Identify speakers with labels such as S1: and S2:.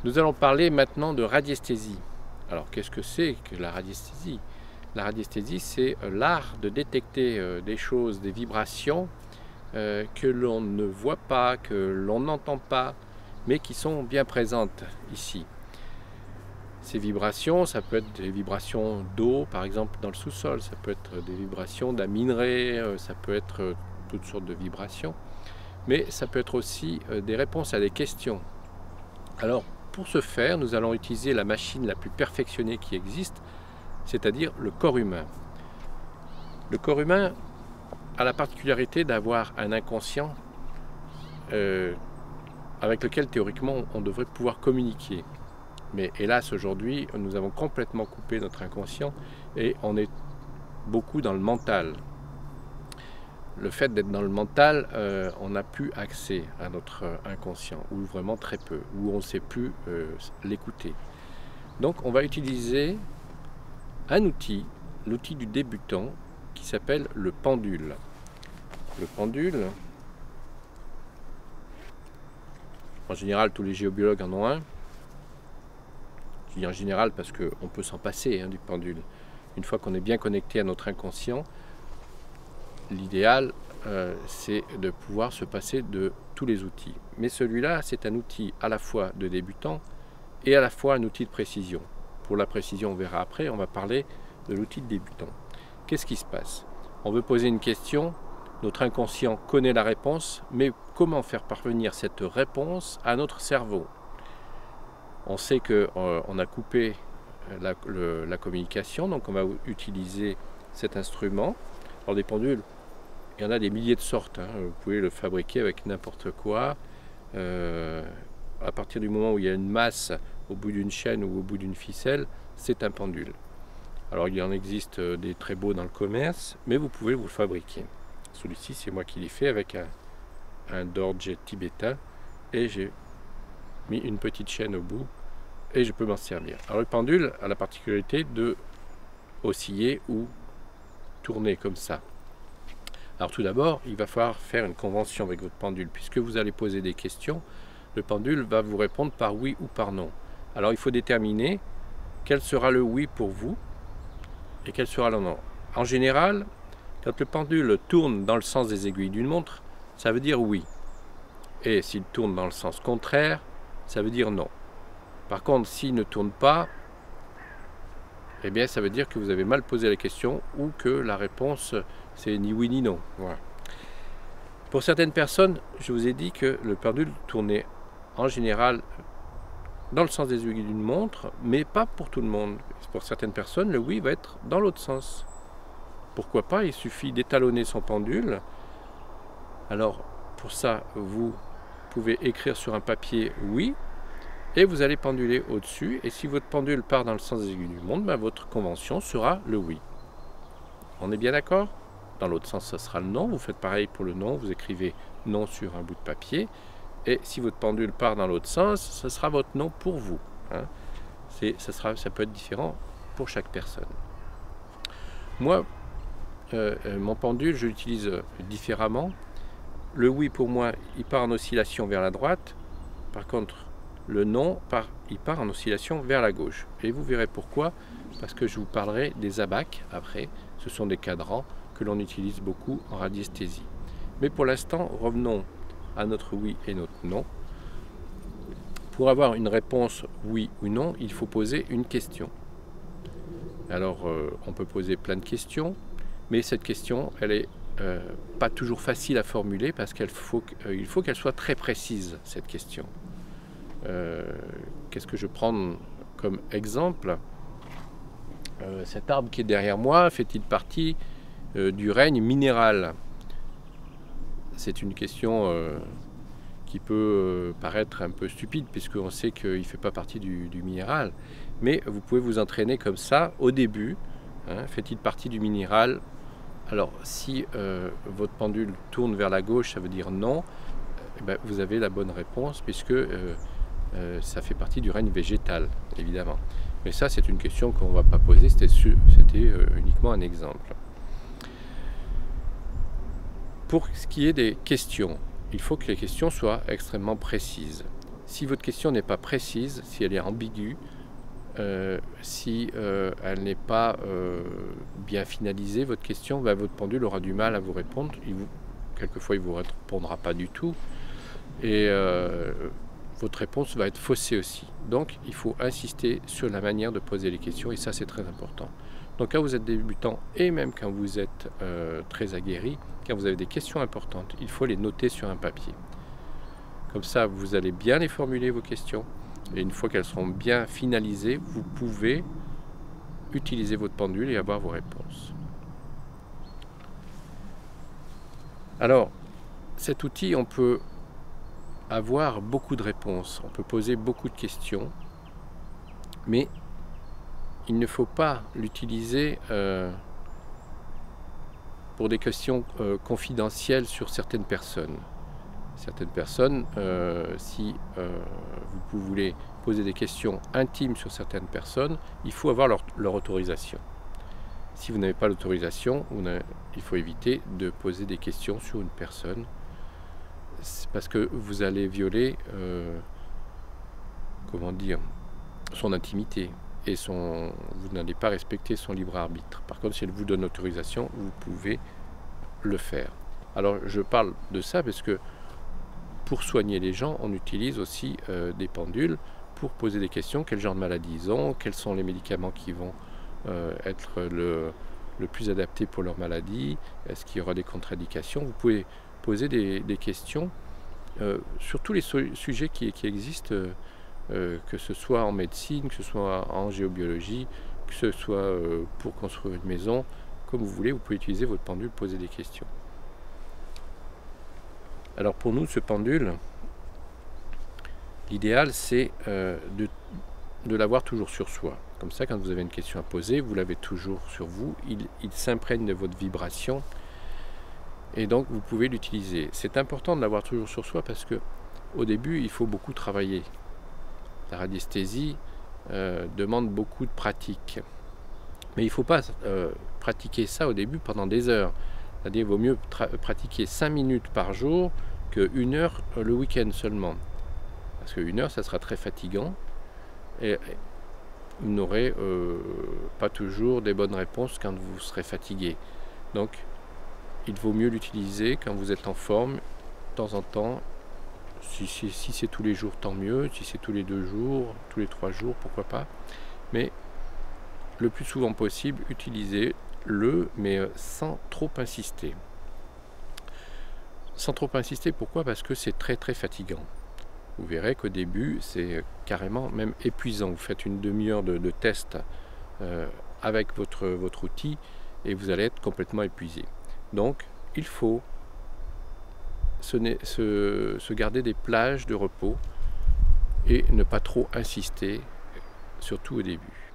S1: Nous allons parler maintenant de radiesthésie. Alors qu'est-ce que c'est que la radiesthésie? La radiesthésie, c'est l'art de détecter des choses, des vibrations que l'on ne voit pas, que l'on n'entend pas, mais qui sont bien présentes ici. Ces vibrations, ça peut être des vibrations d'eau, par exemple dans le sous-sol, ça peut être des vibrations d'un minerai, ça peut être toutes sortes de vibrations, mais ça peut être aussi des réponses à des questions. Alors, pour ce faire, nous allons utiliser la machine la plus perfectionnée qui existe, c'est-à-dire le corps humain. Le corps humain a la particularité d'avoir un inconscient avec lequel théoriquement on devrait pouvoir communiquer. Mais hélas, aujourd'hui, nous avons complètement coupé notre inconscient et on est beaucoup dans le mental. Le fait d'être dans le mental, on n'a plus accès à notre inconscient, ou vraiment très peu, ou on ne sait plus l'écouter. Donc on va utiliser un outil, l'outil du débutant, qui s'appelle le pendule. Le pendule, en général tous les géobiologues en ont un. Je dis en général parce qu'on peut s'en passer du pendule. Une fois qu'on est bien connecté à notre inconscient, l'idéal, c'est de pouvoir se passer de tous les outils. Mais celui-là, c'est un outil à la fois de débutant et à la fois un outil de précision. Pour la précision, on verra après, on va parler de l'outil de débutant. Qu'est-ce qui se passe? On veut poser une question, notre inconscient connaît la réponse, mais comment faire parvenir cette réponse à notre cerveau? On sait qu'on a coupé la communication, donc on va utiliser cet instrument. Alors des pendules, il y en a des milliers de sortes, vous pouvez le fabriquer avec n'importe quoi. À partir du moment où il y a une masse au bout d'une chaîne ou au bout d'une ficelle, c'est un pendule. Alors il en existe des très beaux dans le commerce, mais vous pouvez vous le fabriquer. Celui-ci, c'est moi qui l'ai fait avec un Dorje tibétain et j'ai mis une petite chaîne au bout et je peux m'en servir. Alors le pendule a la particularité de osciller ou tourner comme ça. Alors tout d'abord, il va falloir faire une convention avec votre pendule. Puisque vous allez poser des questions, le pendule va vous répondre par oui ou par non. Alors il faut déterminer quel sera le oui pour vous et quel sera le non. En général, quand le pendule tourne dans le sens des aiguilles d'une montre, ça veut dire oui. Et s'il tourne dans le sens contraire, ça veut dire non. Par contre, s'il ne tourne pas, eh bien, ça veut dire que vous avez mal posé la question ou que la réponse, c'est ni oui ni non. Voilà. Pour certaines personnes, je vous ai dit que le pendule tournait en général dans le sens des aiguilles d'une montre, mais pas pour tout le monde. Pour certaines personnes, le oui va être dans l'autre sens. Pourquoi pas? Il suffit d'étalonner son pendule. Alors, pour ça, vous pouvez écrire sur un papier oui, et vous allez penduler au-dessus. Et si votre pendule part dans le sens des aiguilles du monde, votre convention sera le oui. On est bien d'accord? Dans l'autre sens, ce sera le non. Vous faites pareil pour le non. Vous écrivez non sur un bout de papier. Et si votre pendule part dans l'autre sens, ce sera votre non pour vous. Ça peut être différent pour chaque personne. Moi, mon pendule, je l'utilise différemment. Le oui, pour moi, il part en oscillation vers la droite. Par contre, le non, il part en oscillation vers la gauche. Et vous verrez pourquoi, parce que je vous parlerai des abaques après. Ce sont des cadrans que l'on utilise beaucoup en radiesthésie. Mais pour l'instant, revenons à notre oui et notre non. Pour avoir une réponse oui ou non, il faut poser une question. Alors, on peut poser plein de questions, mais cette question, elle est pas toujours facile à formuler parce qu'il faut qu'elle soit très précise, cette question. Qu'est-ce que je prends comme exemple? Cet arbre qui est derrière moi fait-il partie du règne minéral? C'est une question qui peut paraître un peu stupide puisqu'on sait qu'il ne fait pas partie du minéral. Mais vous pouvez vous entraîner comme ça au début. Fait-il partie du minéral? Alors si votre pendule tourne vers la gauche, ça veut dire non. Vous avez la bonne réponse puisque ça fait partie du règne végétal, évidemment. Mais ça, c'est une question qu'on ne va pas poser, c'était uniquement un exemple. Pour ce qui est des questions, il faut que les questions soient extrêmement précises. Si votre question n'est pas précise, si elle est ambiguë, si elle n'est pas bien finalisée, votre question, votre pendule aura du mal à vous répondre. Quelquefois, il ne vous répondra pas du tout. Et votre réponse va être faussée aussi. Donc, il faut insister sur la manière de poser les questions, et ça, c'est très important. Donc, quand vous êtes débutant, et même quand vous êtes très aguerri, quand vous avez des questions importantes, il faut les noter sur un papier. Comme ça, vous allez bien les formuler, vos questions. Et une fois qu'elles seront bien finalisées, vous pouvez utiliser votre pendule et avoir vos réponses. Alors, cet outil, on peut avoir beaucoup de réponses, on peut poser beaucoup de questions, mais il ne faut pas l'utiliser pour des questions confidentielles sur certaines personnes. Certaines personnes, si vous voulez poser des questions intimes sur certaines personnes, il faut avoir leur autorisation. Si vous n'avez pas l'autorisation, il faut éviter de poser des questions sur une personne, parce que vous allez violer, comment dire, son intimité, et vous n'allez pas respecter son libre arbitre. Par contre, si elle vous donne l'autorisation, vous pouvez le faire. Alors, je parle de ça parce que pour soigner les gens, on utilise aussi des pendules pour poser des questions. Quel genre de maladie ils ont, quels sont les médicaments qui vont être le plus adaptés pour leur maladie, est-ce qu'il y aura des contre-indications. Vous pouvez poser des questions sur tous les sujets qui existent, que ce soit en médecine, que ce soit en géobiologie, que ce soit pour construire une maison, comme vous voulez, vous pouvez utiliser votre pendule, poser des questions. Alors pour nous, ce pendule, l'idéal c'est de l'avoir toujours sur soi. Comme ça, quand vous avez une question à poser, vous l'avez toujours sur vous, il s'imprègne de votre vibration, et donc vous pouvez l'utiliser. C'est important de l'avoir toujours sur soi parce que au début, il faut beaucoup travailler. La radiesthésie demande beaucoup de pratique. Mais il ne faut pas pratiquer ça au début pendant des heures. C'est-à-dire qu'il vaut mieux pratiquer 5 minutes par jour que 1 heure le week-end seulement. Parce que 1 heure, ça sera très fatigant. Et vous n'aurez pas toujours des bonnes réponses quand vous serez fatigué. Donc, il vaut mieux l'utiliser quand vous êtes en forme, de temps en temps. Si c'est tous les jours, tant mieux. Si c'est tous les 2 jours, tous les 3 jours, pourquoi pas. Mais le plus souvent possible, utilisez-le, mais sans trop insister. Sans trop insister, pourquoi? Parce que c'est très très fatigant. Vous verrez qu'au début, c'est carrément même épuisant. Vous faites une demi-heure de test avec votre outil et vous allez être complètement épuisé. Donc, il faut se garder des plages de repos et ne pas trop insister, surtout au début.